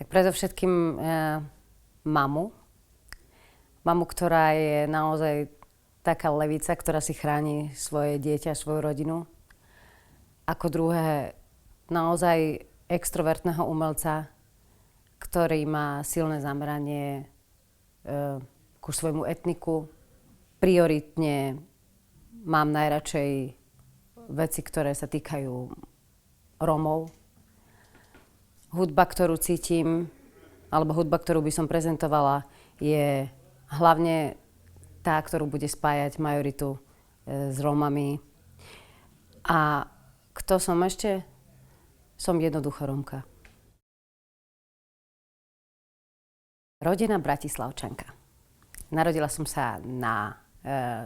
Tak predovšetkým mamu. Mamu, ktorá je naozaj taká levica, ktorá si chráni svoje dieťa, svoju rodinu. Ako druhé, naozaj extrovertného umelca, ktorý má silné zameranie ku svojmu etniku. Prioritne mám najradšej veci, ktoré sa týkajú Rómov. Hudba, ktorú cítim, alebo hudba, ktorú by som prezentovala, je hlavne tá, ktorú bude spájať majoritu s Rómami. A kto som ešte? Som jednoduchá Rómka. Rodená Bratislavčanka. Narodila som sa na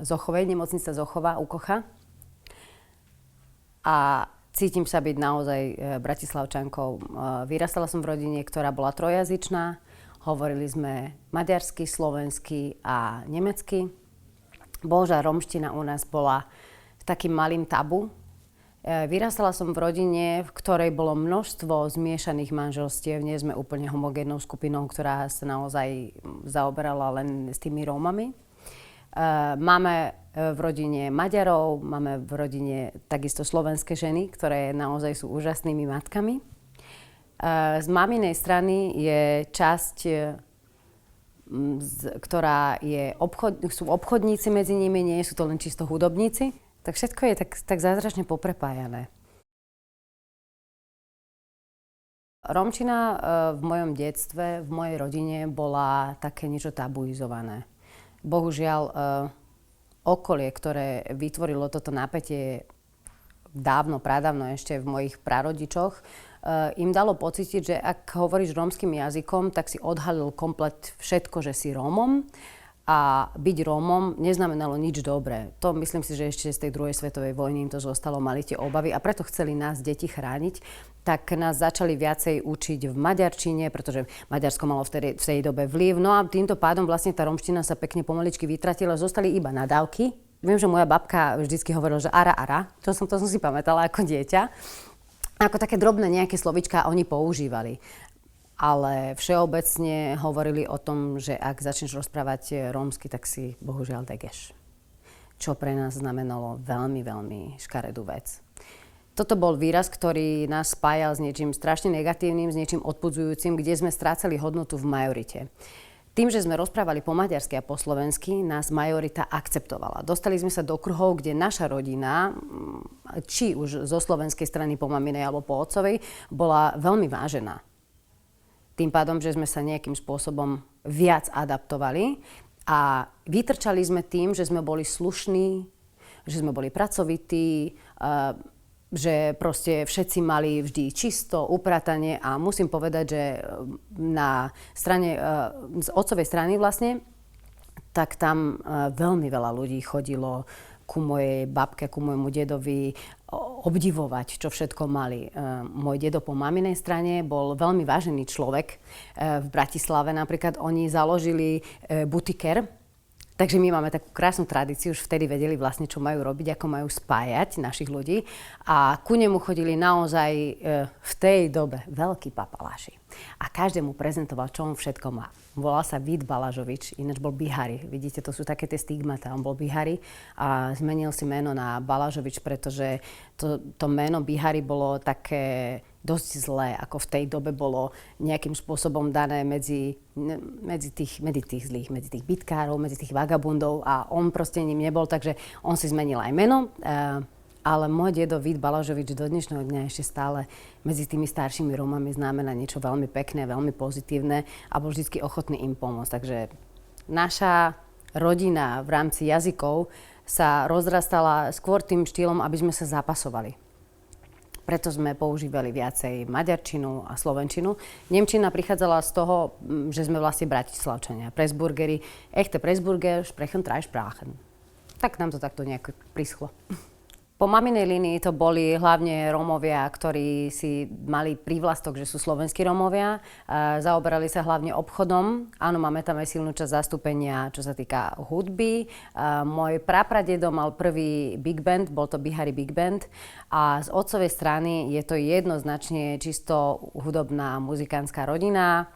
Zochovej, nemocnica Zochova u Kocha. A cítim sa byť naozaj Bratislavčankou. Vyrastala som v rodine, ktorá bola trojazyčná. Hovorili sme maďarsky, slovensky a nemecky. Božia rómština u nás bola takým malým tabu. Vyrastala som v rodine, v ktorej bolo množstvo zmiešaných manželstiev. Nie sme úplne homogénnou skupinou, ktorá sa naozaj zaoberala len s tými Rómami. Máme v rodine Maďarov, máme v rodine takisto slovenské ženy, ktoré naozaj sú úžasnými matkami. Z maminej strany je časť, ktorá je sú obchodníci medzi nimi, nie sú to len čisto hudobníci. Tak všetko je tak zázračne poprepájané. Rómčina v mojom detstve, v mojej rodine bola také niečo tabuizované. Bohužiaľ, okolie, ktoré vytvorilo toto napätie dávno, pradávno ešte v mojich prarodičoch, im dalo pocítiť, že ak hovoríš rómskym jazykom, tak si odhalil komplet všetko, že si Rómom. A byť Rómom neznamenalo nič dobré. To myslím si, že ešte z tej druhej svetovej vojny im to zostalo, mali tie obavy a preto chceli nás, deti, chrániť. Tak nás začali viacej učiť v maďarčine, pretože Maďarsko malo v tej dobe vplyv. No a týmto pádom vlastne tá rómština sa pekne pomaličky vytratila, zostali iba nadávky. Viem, že moja babka vždycky hovorila, že ara. To som si pamätala ako dieťa. Ako také drobné nejaké slovíčka oni používali. Ale všeobecne hovorili o tom, že ak začneš rozprávať rómsky, tak si bohužiaľ degeš. Čo pre nás znamenalo veľmi, veľmi škaredú vec. Toto bol výraz, ktorý nás spájal s niečím strašne negatívnym, s niečím odpudzujúcim, kde sme strácali hodnotu v majorite. Tým, že sme rozprávali po maďarsky a po slovensky, nás majorita akceptovala. Dostali sme sa do kruhov, kde naša rodina, či už zo slovenskej strany po maminej alebo po otcovej, bola veľmi vážená. Tým pádom, že sme sa nejakým spôsobom viac adaptovali a vytrčali sme tým, že sme boli slušní, že sme boli pracovití, že proste všetci mali vždy čisto, upratanie a musím povedať, že na strane, z otcovej strany vlastne, tak tam veľmi veľa ľudí chodilo ku mojej babke, ku môjmu dedovi obdivovať, čo všetko mali. Môj dedo po maminej strane bol veľmi vážený človek. V Bratislave napríklad oni založili butiker, takže my máme takú krásnu tradíciu, už vtedy vedeli vlastne, čo majú robiť, ako majú spájať našich ľudí. A ku nemu chodili naozaj v tej dobe veľkí papaláši. A každému prezentoval, čo on všetko má. Volal sa Vít Balažovič, ináč bol Bihari. Vidíte, to sú také tie stigmata. On bol Bihari a zmenil si meno na Balažovič, pretože to meno Bihari bolo také dosť zlé, ako v tej dobe bolo nejakým spôsobom dané medzi tých zlých, medzi tých bitkárov, medzi tých vagabundov a on proste ním nebol, takže on si zmenil aj meno. Ale môj dedo Vít Balažovič do dnešného dňa ešte stále medzi tými staršími Rómami znamená niečo veľmi pekné, veľmi pozitívne a bol vždy ochotný im pomôcť. Takže naša rodina v rámci jazykov sa rozrastala skôr tým štýlom, aby sme sa zapasovali. Preto sme používali viacej maďarčinu a slovenčinu. Nemčina prichádzala z toho, že sme vlastne Bratislavčania. Pressburgeri, echte Pressburger sprechen drei Sprachen. Tak nám to takto nejak prischlo. Po maminej línii to boli hlavne Rómovia, ktorí si mali prívlastok, že sú slovenskí Rómovia. Zaoberali sa hlavne obchodom. Áno, máme tam aj silnú časť zastúpenia, čo sa týka hudby. Môj prapradedo mal prvý big band, bol to Bihari Big Band. A z otcovej strany je to jednoznačne čisto hudobná muzikánska rodina.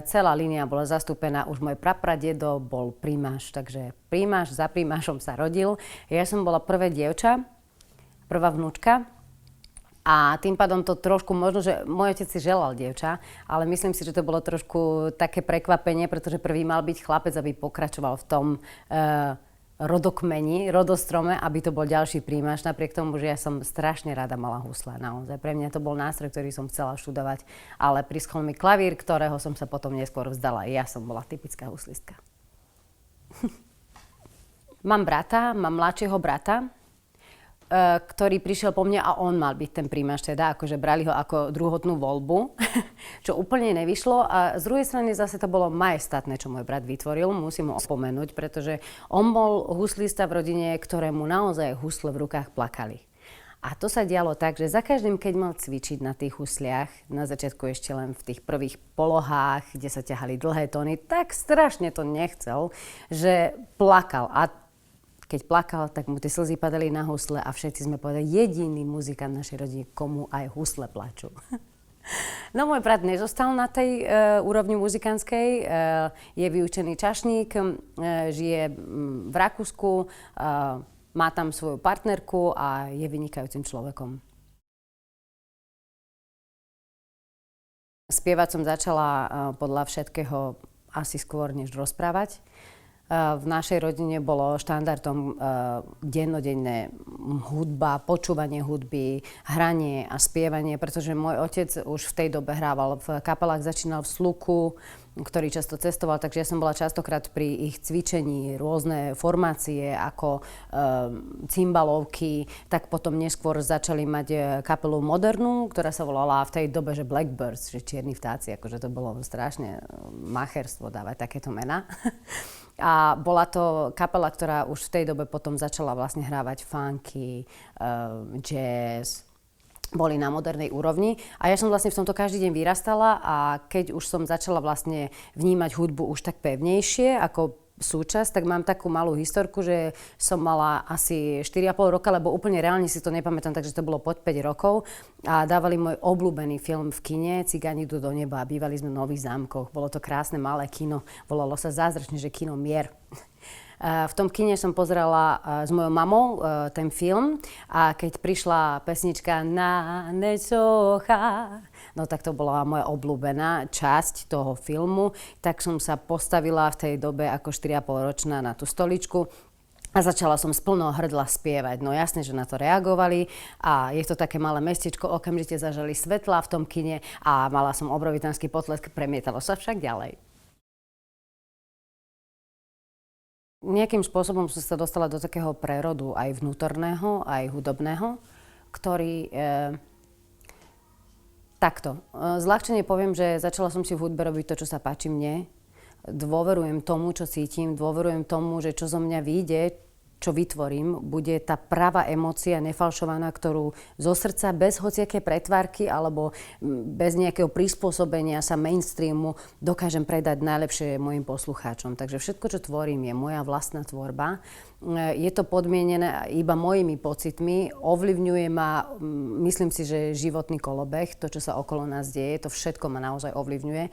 Celá línia bola zastúpená, už môj prapradedo bol primáš, takže primáš, za primášom sa rodil. Ja som bola prvé dievča, prvá vnúčka a tým pádom to trošku, možno, že môj otec si želal dievča, ale myslím si, že to bolo trošku také prekvapenie, pretože prvý mal byť chlapec, aby pokračoval v tom rodokmeni, rodostrome, aby to bol ďalší príjmaš, napriek tomu, že ja som strašne rada mala husle, naozaj. Pre mňa to bol nástroj, ktorý som chcela študovať, ale prischol mi klavír, ktorého som sa potom neskôr vzdala. Ja som bola typická huslistka. Mám mladšieho brata, ktorý prišiel po mne a on mal byť ten príjmaš, teda akože brali ho ako druhotnú voľbu, čo úplne nevyšlo a z druhej strany zase to bolo majestátne, čo môj brat vytvoril, musím ho opomenúť, pretože on bol huslista v rodine, ktorému naozaj husle v rukách plakali. A to sa dialo tak, že za každým, keď mal cvičiť na tých husliach, na začiatku ešte len v tých prvých polohách, kde sa ťahali dlhé tóny, tak strašne to nechcel, že plakal. A keď plakal, tak mu tie slzy padali na husle a všetci sme povedali, jediný muzikant našej rodiny, komu aj husle plačú. No môj brat nezostal na tej úrovni muzikánskej, je vyučený čašník, žije v Rakúsku, má tam svoju partnerku a je vynikajúcim človekom. Spievať som začala podľa všetkého asi skôr, než rozprávať. V našej rodine bolo štandardom dennodenné hudba, počúvanie hudby, hranie a spievanie, pretože môj otec už v tej dobe hrával v kapelách, začínal v Sluku, ktorý často cestoval, takže ja som bola častokrát pri ich cvičení, rôzne formácie ako cymbalovky, tak potom neskôr začali mať kapelu modernú, ktorá sa volala v tej dobe, že Blackbirds, že čierni vtáci, akože to bolo strašne macherstvo dávať takéto mená. A bola to kapela, ktorá už v tej dobe potom začala vlastne hrávať funky, jazz, boli na modernej úrovni. A ja som vlastne v tomto každý deň vyrastala a keď už som začala vlastne vnímať hudbu už tak pevnejšie ako súčasť, tak mám takú malú historku, že som mala asi 4,5 roka, lebo úplne reálne si to nepamätám, takže to bolo pod 5 rokov. A dávali môj obľúbený film v kine, Cigáni idú do neba a bývali sme v Nových Zámkoch. Bolo to krásne malé kino, volalo sa zázračne, že kino Mier. V tom kine som pozerala s mojou mamou ten film a keď prišla pesnička Na necocha, no tak to bola moja obľúbená časť toho filmu, tak som sa postavila v tej dobe ako 4,5-ročná na tú stoličku a začala som z plného hrdla spievať. No jasne, že na to reagovali a je to také malé mestečko, okamžite zažali svetlá v tom kine a mala som obrovitánsky potlesk, premietalo sa však ďalej. Nejakým spôsobom som sa dostala do takého prerodu aj vnútorného, aj hudobného, ktorý takto. Zľahčene poviem, že začala som si v hudbe robiť to, čo sa páči mne. Dôverujem tomu, čo cítim, dôverujem tomu, že čo zo mňa vyjde, čo vytvorím, bude tá pravá emócia nefalšovaná, ktorú zo srdca, bez hociaké pretvárky alebo bez nejakého prispôsobenia sa mainstreamu dokážem predať najlepšie mojim poslucháčom. Takže všetko, čo tvorím, je moja vlastná tvorba. Je to podmienené iba mojimi pocitmi, ovplyvňuje ma, myslím si, že životný kolobeh, to, čo sa okolo nás deje, to všetko ma naozaj ovplyvňuje.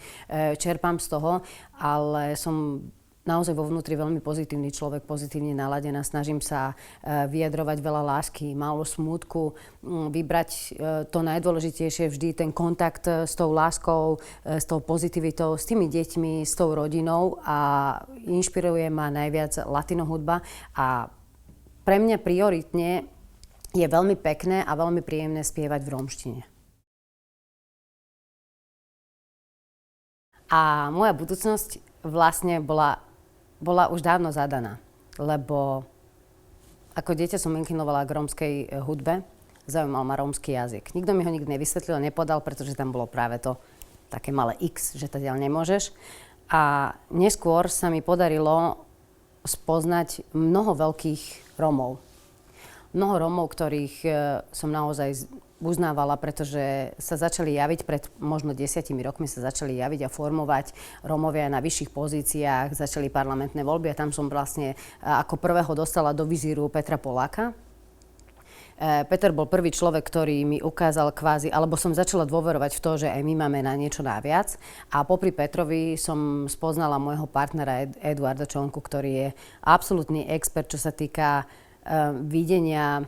Čerpám z toho, ale som naozaj vo vnútri veľmi pozitívny človek, pozitívne naladená. Snažím sa vyjadrovať veľa lásky, málo smútku, vybrať to najdôležitejšie vždy, ten kontakt s tou láskou, s tou pozitivitou, s tými deťmi, s tou rodinou a inšpiruje ma najviac latino hudba a pre mňa prioritne je veľmi pekné a veľmi príjemné spievať v rómštine. A moja budúcnosť vlastne bola už dávno zadaná, lebo ako dieťa som inklinovala k rómskej hudbe, zaujímal ma rómsky jazyk. Nikto mi ho nikdy nevysvetlil, nepodal, pretože tam bolo práve to také malé X, že tadiaľ nemôžeš. A neskôr sa mi podarilo spoznať mnoho veľkých Rómov. mnoho Rómov, ktorých som naozaj uznávala, pretože sa začali javiť, pred možno 10 rokmi sa začali javiť a formovať Rómovia na vyšších pozíciách, začali parlamentné voľby a tam som vlastne ako prvého dostala do vizíru Petra Poláka. Peter bol prvý človek, ktorý mi ukázal kvázi, alebo som začala dôverovať v to, že aj my máme na niečo naviac. A popri Petrovi som spoznala môjho partnera Eduarda Čonku, ktorý je absolútny expert, čo sa týka videnia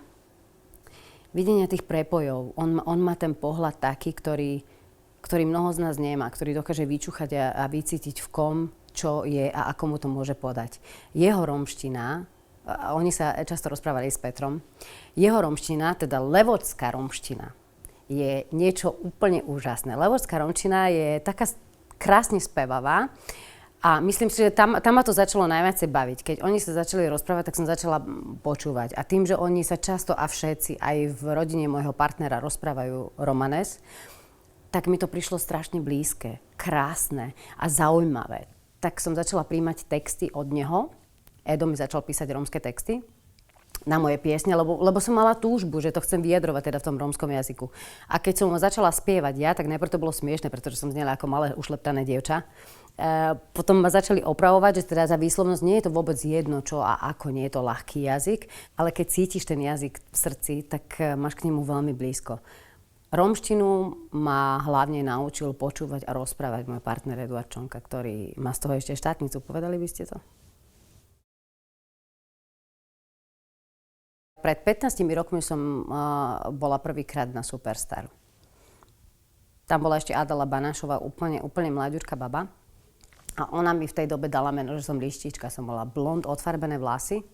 tých prepojov. On má ten pohľad taký, ktorý mnoho z nás nemá, ktorý dokáže vyčúchať a vycítiť v kom, čo je a ako mu to môže podať. Jeho romština, a oni sa často rozprávali s Petrom, jeho romština, teda levočská romština, je niečo úplne úžasné. Levočská romština je taká krásne spevavá a myslím si, že tam ma to začalo najviac baviť. Keď oni sa začali rozprávať, tak som začala počúvať. A tým, že oni sa často a všetci aj v rodine môjho partnera rozprávajú romanes, tak mi to prišlo strašne blízke, krásne a zaujímavé. Tak som začala príjmať texty od neho. Edo mi začal písať rómske texty na moje piesne, lebo som mala túžbu, že to chcem vyjadrovať teda v tom rómskom jazyku. A keď som začala spievať ja, tak najprv to bolo smiešne, pretože som znela ako malé ušleptané dievča. Potom ma začali opravovať, že teda za výslovnosť nie je to vôbec jedno, čo a ako, nie je to ľahký jazyk, ale keď cítiš ten jazyk v srdci, tak máš k nemu veľmi blízko. Rómštinu ma hlavne naučil počúvať a rozprávať môj partner Eduard Čonka, ktorý má z toho ešte štátnicu. Povedali by ste to? Pred 15 rokmi som bola prvýkrát na Superstar. Tam bola ešte Adela Banášová, úplne mladúčka baba. A ona mi v tej dobe dala meno, že som lištička. Som bola blond, odfarbené vlasy.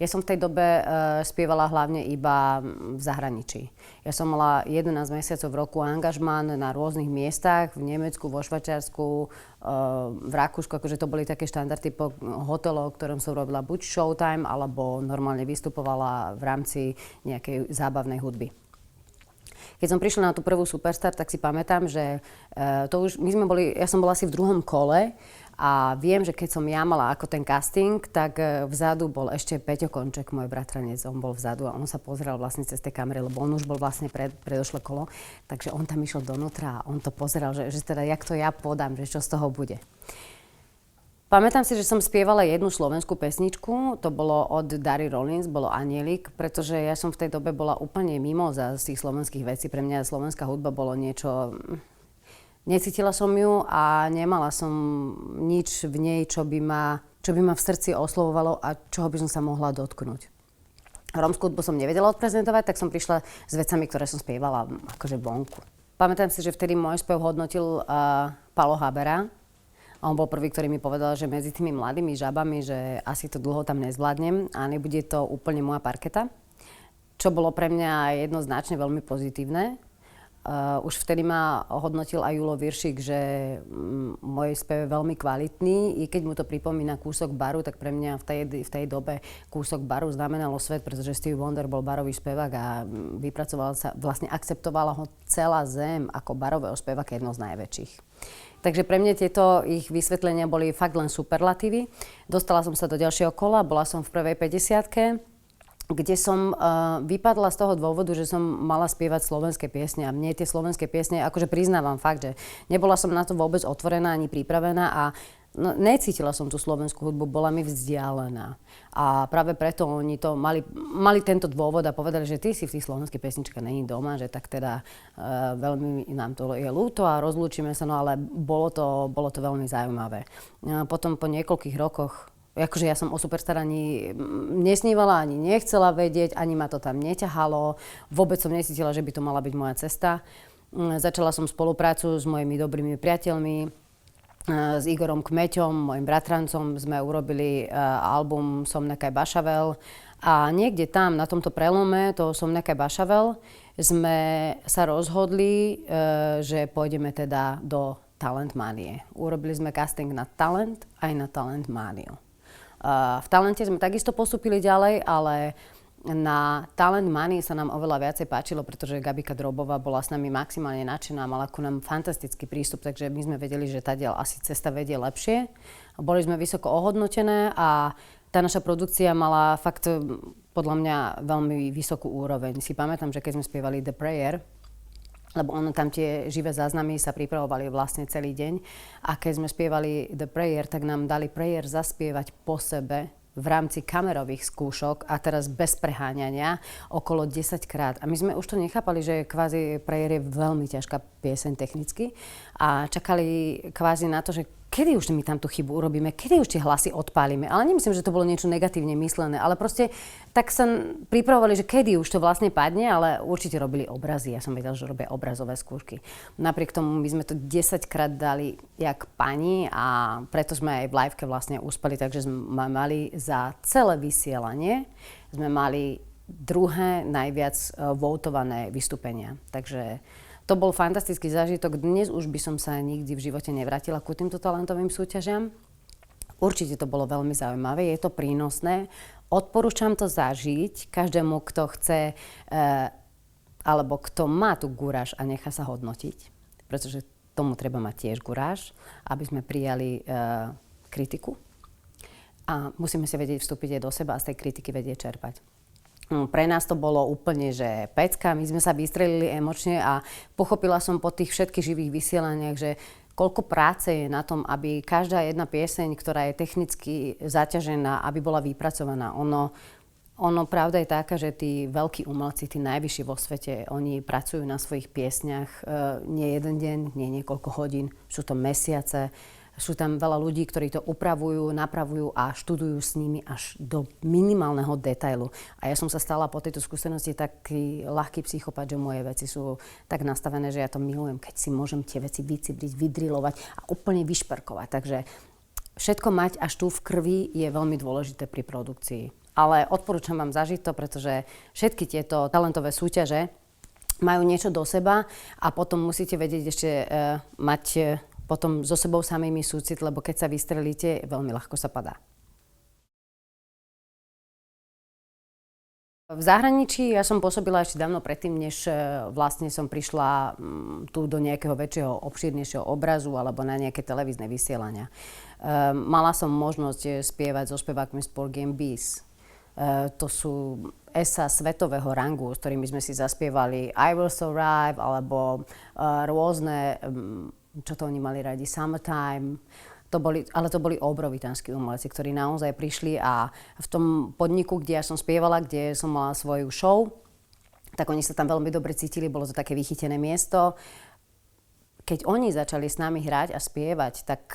Ja som v tej dobe spievala hlavne iba v zahraničí. Ja som mala 11 mesiacov v roku angažmán na rôznych miestach, v Nemecku, vo Švajčiarsku, v Rakúsku, akože to boli také štandardy po hotelov, ktorom som robila buď showtime, alebo normálne vystupovala v rámci nejakej zábavnej hudby. Keď som prišla na tú prvú Superstar, tak si pamätám, že ja som bola asi v druhom kole a viem, že keď som ja mala ako ten casting, tak vzadu bol ešte Peťo Konček, môj bratranec, on bol vzadu a on sa pozeral vlastne cez tie kamery, lebo on už bol vlastne predošlé kolo, takže on tam išiel donútra a on to pozeral, že teda jak to ja podám, že čo z toho bude. Pamätám si, že som spievala jednu slovenskú pesničku, to bolo od Dary Rollins, bolo Anielik, pretože ja som v tej dobe bola úplne mimoza z tých slovenských vecí. Pre mňa slovenská hudba bolo niečo... Necítila som ju a nemala som nič v nej, čo by ma v srdci oslovovalo a čoho by som sa mohla dotknúť. Rómsku hudbu som nevedela odprezentovať, tak som prišla s vecami, ktoré som spievala akože vonku. Pamätám si, že vtedy môj spev hodnotil Palo Habera. A on bol prvý, ktorý mi povedal, že medzi tými mladými žabami, že asi to dlho tam nezvládnem a nebude to úplne moja parketa. Čo bolo pre mňa jednoznačne veľmi pozitívne. Už vtedy ma hodnotil aj Julo Viršik, že môj spev je veľmi kvalitný. I keď mu to pripomína kúsok baru, tak pre mňa v tej dobe kúsok baru znamenalo svet, pretože Stevie Wonder bol barový spevák a vlastne akceptovala ho celá zem ako barového speváka, jedno z najväčších. Takže pre mňa tieto ich vysvetlenia boli fakt len superlatívy. Dostala som sa do ďalšieho kola, bola som v prvej 50-ke, kde som vypadla z toho dôvodu, že som mala spievať slovenské piesne a mne tie slovenské piesne, akože priznávam fakt, že nebola som na to vôbec otvorená ani pripravená a necítila som tú slovenskú hudbu, bola mi vzdialená. A práve preto oni to mali tento dôvod a povedali, že ty si v tých slovenských pesničkách není doma, že tak teda veľmi nám to je ľúto a rozlúčime sa, no ale bolo to veľmi zaujímavé. Potom po niekoľkých rokoch, akože ja som o Superstar ani nesnívala, ani nechcela vedieť, ani ma to tam neťahalo. Vôbec som necítila, že by to mala byť moja cesta. Začala som spoluprácu s mojimi dobrými priateľmi, s Igorom Kmeťom, mojim bratrancom. Sme urobili album Som nekaj Bašavel. A niekde tam, na tomto prelome toho Som nekaj Bašavel, sme sa rozhodli, že pôjdeme teda do Talent Mánie. Urobili sme casting na Talent aj na Talent Mániu. V Talente sme takisto postúpili ďalej, ale na Talent Money sa nám oveľa viacej páčilo, pretože Gabika Drobová bola s nami maximálne nadšená, mala ku nám fantastický prístup, takže my sme vedeli, že tadiaľ asi cesta vedie lepšie. Boli sme vysoko ohodnotené a tá naša produkcia mala fakt podľa mňa veľmi vysokú úroveň. Si pamätám, že keď sme spievali The Prayer, lebo ono tam tie živé záznamy sa pripravovali vlastne celý deň. A keď sme spievali The Prayer, tak nám dali Prayer zaspievať po sebe v rámci kamerových skúšok a teraz bez preháňania okolo 10 krát. A my sme už to nechápali, že kvázi Prayer je veľmi ťažká pieseň technicky a čakali kvázi na to, že kedy už my tam tú chybu urobíme, kedy už tie hlasy odpálime. Ale nemyslím, že to bolo niečo negatívne myslené, ale proste tak sa pripravovali, že kedy už to vlastne padne, ale určite robili obrazy. Ja som vedela, že robia obrazové skúšky. Napriek tomu my sme to 10 krát dali jak pani a preto sme aj v liveke vlastne uspeli, takže sme mali za celé vysielanie, sme mali druhé najviac votované vystúpenia. Takže to bol fantastický zážitok. Dnes už by som sa nikdy v živote nevrátila ku týmto talentovým súťažiam. Určite to bolo veľmi zaujímavé, je to prínosné. Odporúčam to zažiť každému, kto chce, alebo kto má tú guráž a nechá sa hodnotiť. Pretože tomu treba mať tiež guráž, aby sme prijali kritiku. A musíme si vedieť vstúpiť aj do seba a z tej kritiky vedieť čerpať. Pre nás to bolo úplne, že pecka, my sme sa vystrelili emočne a pochopila som po tých všetkých živých vysielaniach, že koľko práce je na tom, aby každá jedna pieseň, ktorá je technicky zaťažená, aby bola vypracovaná. Ono pravda je taká, že tí veľkí umelci, tí najvyšší vo svete, oni pracujú na svojich piesňach nie jeden deň, nie niekoľko hodín, sú to mesiace. Sú tam veľa ľudí, ktorí to upravujú, napravujú a študujú s nimi až do minimálneho detailu. A ja som sa stala po tejto skúsenosti taký ľahký psychopat, že moje veci sú tak nastavené, že ja to milujem, keď si môžem tie veci vycibriť, vydrilovať a úplne vyšperkovať. Takže všetko mať až tu v krvi je veľmi dôležité pri produkcii. Ale odporúčam vám zažiť to, pretože všetky tieto talentové súťaže majú niečo do seba a potom musíte vedieť ešte mať potom so sebou samými súcit, lebo keď sa vystrelíte, veľmi ľahko sa padá. V zahraničí ja som pôsobila ešte dávno predtým, než vlastne som prišla tu do nejakého väčšieho, obšírnejšieho obrazu alebo na nejaké televízne vysielania. Mala som možnosť spievať so spevákmi z Porgy and Bess. To sú esa svetového rangu, s ktorými sme si zaspievali I Will Survive alebo rôzne čo to oni mali radi, Summertime. Ale to boli obrovitánsky umelci, ktorí naozaj prišli a v tom podniku, kde ja som spievala, kde som mala svoju show, tak oni sa tam veľmi dobre cítili, bolo to také vychytené miesto. Keď oni začali s nami hrať a spievať, tak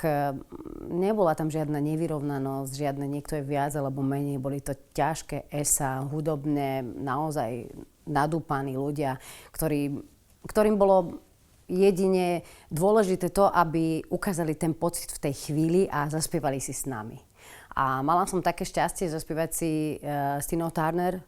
nebola tam žiadna nevyrovnanosť, žiadne niekto je viac alebo menej. Boli to ťažké esa, hudobné, naozaj nadúpaní ľudia, ktorým bolo jedine dôležité to, aby ukázali ten pocit v tej chvíli a zaspievali si s nami. A mala som také šťastie zaspievať si s Tinou Turner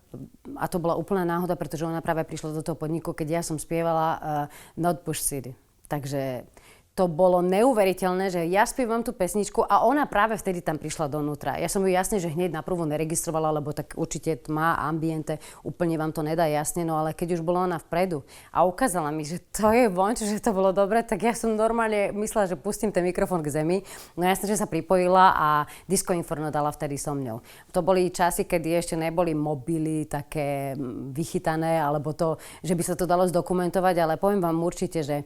a to bola úplná náhoda, pretože ona práve prišla do toho podniku, keď ja som spievala Not Bush City. Takže to bolo neuveriteľné, že ja spievam tú pesničku a ona práve vtedy tam prišla donútra. Ja som ju jasne, že hneď naprvu neregistrovala, lebo tak určite tma, ambiente, úplne vám to nedá jasne, no ale keď už bola ona vpredu a ukázala mi, že to je vonč, že to bolo dobre, tak ja som normálne myslela, že pustím ten mikrofón k zemi. No jasne, že sa pripojila a Disco Inferno dala vtedy so mňou. To boli časy, kedy ešte neboli mobily také vychytané, alebo to, že by sa to dalo zdokumentovať, ale poviem vám určite, že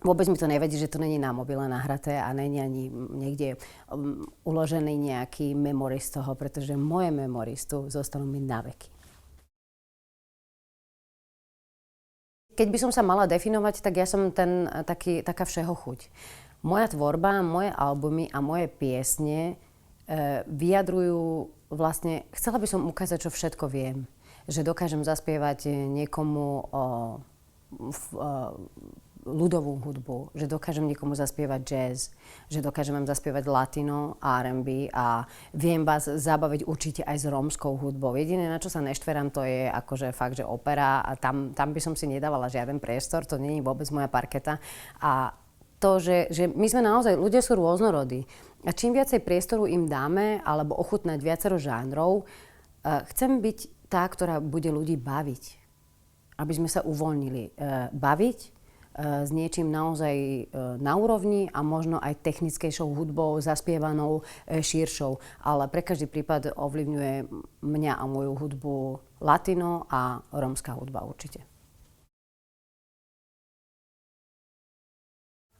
vôbec mi to nevadí, že to není na mobile nahraté a není ani niekde uložený nejaký memory z toho, pretože moje memories tu zostanú mi na veky. Keď by som sa mala definovať, tak ja som taká všeho chuť. Moja tvorba, moje albumy a moje piesne vyjadrujú vlastne, chcela by som ukázať, čo všetko viem. Že dokážem zaspievať niekomu ľudovú hudbu, že dokážem niekomu zaspievať jazz, že dokážem vám zaspievať latino, R&B a viem vás zabaviť určite aj s rómskou hudbou. Jediné, na čo sa neštverám, to je akože fakt, že opera a tam by som si nedávala žiaden priestor, to nie je vôbec moja parketa. A to, že my sme naozaj, ľudia sú rôznorodí a čím viacej priestoru im dáme alebo ochutnať viacero žánrov, chcem byť tá, ktorá bude ľudí baviť. Aby sme sa uvoľnili. Baviť, s niečím naozaj na úrovni a možno aj technickejšou hudbou, zaspievanou, širšou. Ale pre každý prípad ovplyvňuje mňa a moju hudbu latino a rómska hudba určite.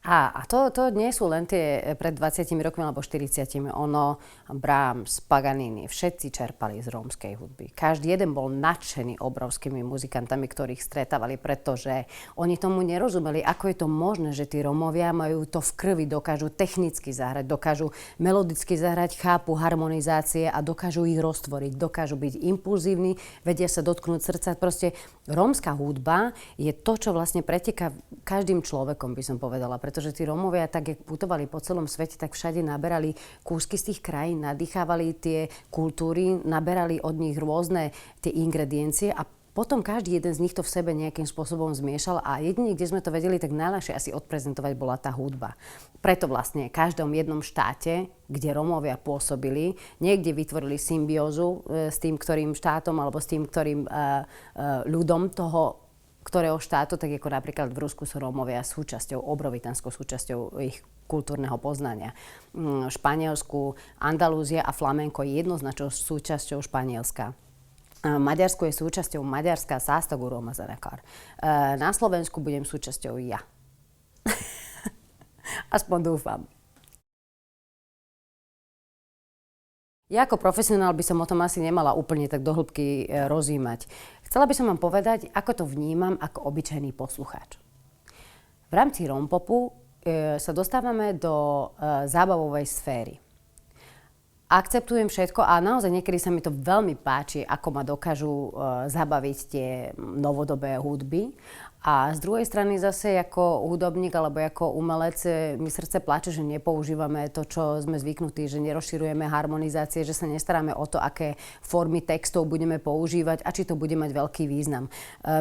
A to nie sú len tie pred 20 rokmi alebo 40. Ono, Brahms, Paganini, všetci čerpali z rómskej hudby. Každý jeden bol nadšený obrovskými muzikantami, ktorých stretávali, pretože oni tomu nerozumeli, ako je to možné, že tí Rómovia majú to v krvi, dokážu technicky zahrať, dokážu melodicky zahrať, chápu harmonizácie a dokážu ich roztvoriť, dokážu byť impulzívni, vedia sa dotknúť srdca. Proste rómska hudba je to, čo vlastne preteká každým človekom, by som povedala. Pretože tí Rómovia, tak jak putovali po celom svete, tak všade naberali kúsky z tých krajín, nadýchávali tie kultúry, naberali od nich rôzne tie ingrediencie a potom každý jeden z nich to v sebe nejakým spôsobom zmiešal a jedine, kde sme to vedeli, tak najľahšie asi odprezentovať bola tá hudba. Preto vlastne v každom jednom štáte, kde Rómovia pôsobili, niekde vytvorili symbiózu s tým, ktorým štátom alebo s tým, ktorým ľudom toho ktorého štátu, tak ako napríklad v Rusku sú Rómovia súčasťou, obrovitánskou súčasťou ich kultúrneho poznania. V Španielsku Andalúzia a flamenko je jednoznačnou súčasťou Španielska. Maďarsku je súčasťou Maďarska Sástagu Róma Zanekar. Na Slovensku budem súčasťou ja. Aspoň dúfam. Ja ako profesionál by som o tom asi nemala úplne tak do hĺbky rozímať. Chcela by som vám povedať, ako to vnímam ako obyčajný poslucháč. V rámci Rompopu sa dostávame do zábavovej sféry. Akceptujem všetko a naozaj niekedy sa mi to veľmi páči, ako ma dokážu zabaviť tie novodobé hudby. A z druhej strany zase ako hudobník alebo ako umelec mi srdce plače, že nepoužívame to, čo sme zvyknutí, že nerozširujeme harmonizácie, že sa nestaráme o to, aké formy textov budeme používať a či to bude mať veľký význam.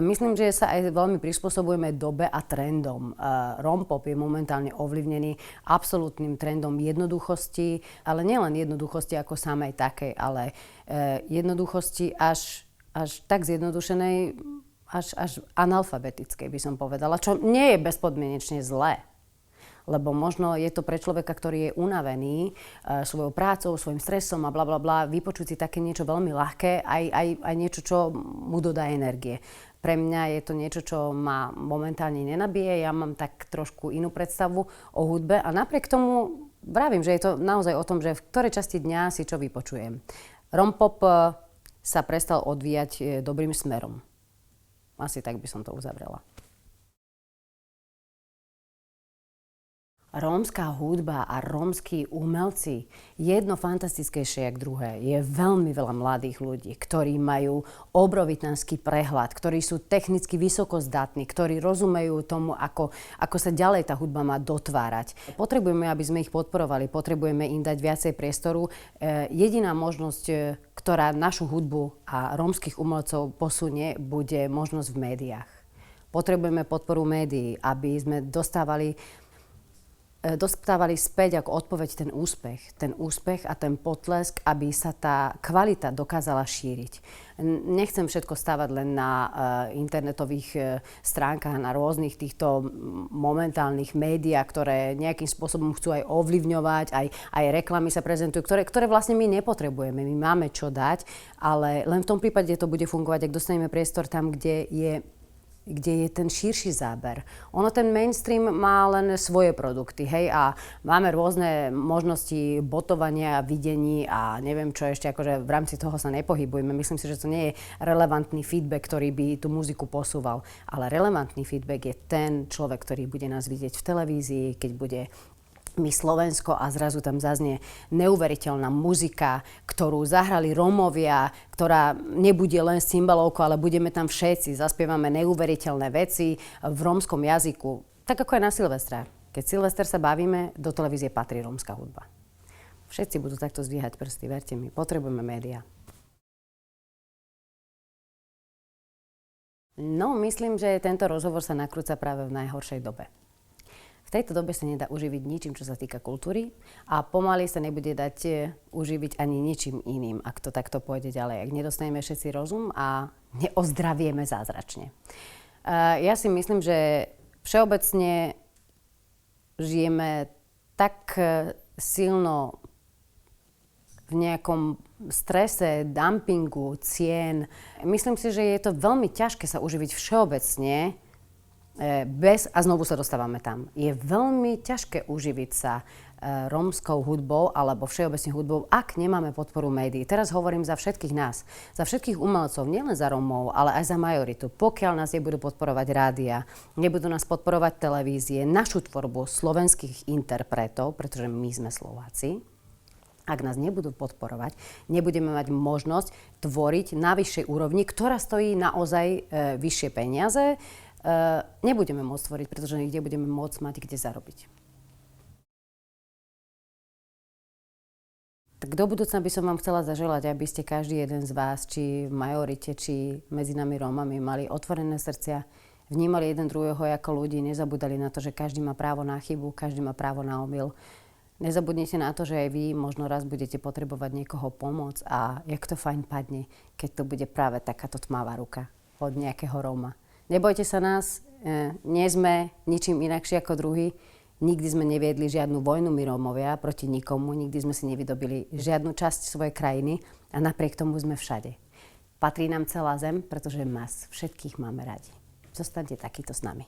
Myslím, že sa aj veľmi prispôsobujeme dobe a trendom. Rompop je momentálne ovlivnený absolútnym trendom jednoduchosti, ale nielen jednoduchosti ako samej takej, ale jednoduchosti až tak zjednodušenej, až analfabetickej by som povedala, čo nie je bezpodmienečne zlé. Lebo možno je to pre človeka, ktorý je unavený svojou prácou, svojim stresom a blablabla, vypočuť si také niečo veľmi ľahké, aj niečo, čo mu dodá energie. Pre mňa je to niečo, čo ma momentálne nenabije, ja mám tak trošku inú predstavu o hudbe a napriek tomu vravím, že je to naozaj o tom, že v ktorej časti dňa si čo vypočujem. Rompop sa prestal odvíjať dobrým smerom. Asi tak by som to uzavrela. Rómska hudba a rómski umelci, jedno fantastickejšie jak druhé. Je veľmi veľa mladých ľudí, ktorí majú obrovitánsky prehľad, ktorí sú technicky vysoko zdatní, ktorí rozumejú tomu, ako sa ďalej tá hudba má dotvárať. Potrebujeme, aby sme ich podporovali, potrebujeme im dať viacej priestoru. Jediná možnosť, ktorá našu hudbu a rómskych umelcov posunie, bude možnosť v médiách. Potrebujeme podporu médií, aby sme dostávali späť ako odpoveď ten úspech a ten potlesk, aby sa tá kvalita dokázala šíriť. Nechcem všetko stávať len na internetových stránkach, na rôznych týchto momentálnych médiách, ktoré nejakým spôsobom chcú aj ovplyvňovať, aj reklamy sa prezentujú, ktoré vlastne my nepotrebujeme. My máme čo dať, ale len v tom prípade to bude fungovať, ak dostaneme priestor tam, kde je ten širší záber. Ono ten mainstream má len svoje produkty, hej, a máme rôzne možnosti botovania, videní a neviem čo ešte, akože v rámci toho sa nepohybujeme. Myslím si, že to nie je relevantný feedback, ktorý by tú muziku posúval, ale relevantný feedback je ten človek, ktorý bude nás vidieť v televízii, keď bude my Slovensko a zrazu tam zaznie neuveriteľná muzika, ktorú zahrali Rómovia, ktorá nebude len s cymbalovkou, ale budeme tam všetci, zaspievame neuveriteľné veci v rómskom jazyku. Tak ako aj na Silvestra. Keď Silvester sa bavíme, do televízie patrí rómska hudba. Všetci budú takto zdvíhať prsty, verte mi, potrebujeme médiá. No, myslím, že tento rozhovor sa nakrúca práve v najhoršej dobe. V tejto dobe sa nedá uživiť ničím, čo sa týka kultúry a pomaly sa nebude dať uživiť ani ničím iným, ak to takto pôjde ďalej. Ak nedostaneme všetci rozum a neozdravieme zázračne. Ja si myslím, že Všeobecne žijeme tak silno v nejakom strese, dumpingu, cien. Myslím si, že je to veľmi ťažké sa uživiť všeobecne a znovu sa dostávame tam. Je veľmi ťažké uživiť sa rómskou hudbou alebo všeobecne hudbou, ak nemáme podporu médií. Teraz hovorím za všetkých nás, za všetkých umelcov, nielen za Rómov, ale aj za majoritu. Pokiaľ nás nebudú podporovať rádia, nebudú nás podporovať televízie, našu tvorbu slovenských interpretov, pretože my sme Slováci, ak nás nebudú podporovať, nebudeme mať možnosť tvoriť na vyššej úrovni, ktorá stojí naozaj vyššie peniaze, nebudeme môcť tvoriť, pretože nikde budeme môcť mať kde zarobiť. Tak do budúcna by som vám chcela zaželať, aby ste každý jeden z vás, či v majorite, či medzi nami Rómami, mali otvorené srdcia, vnímali jeden druhého ako ľudí, nezabudali na to, že každý má právo na chybu, každý má právo na omyl. Nezabudnite na to, že aj vy možno raz budete potrebovať niekoho pomôcť a jak to fajn padne, keď to bude práve takáto tmavá ruka od nejakého Róma. Nebojte sa nás, nie sme ničím inakšie ako druhý. Nikdy sme neviedli žiadnu vojnu my Rómovia proti nikomu, nikdy sme si nevydobili žiadnu časť svojej krajiny a napriek tomu sme všade. Patrí nám celá zem, pretože nás všetkých máme radi. Zostaňte takýto s nami.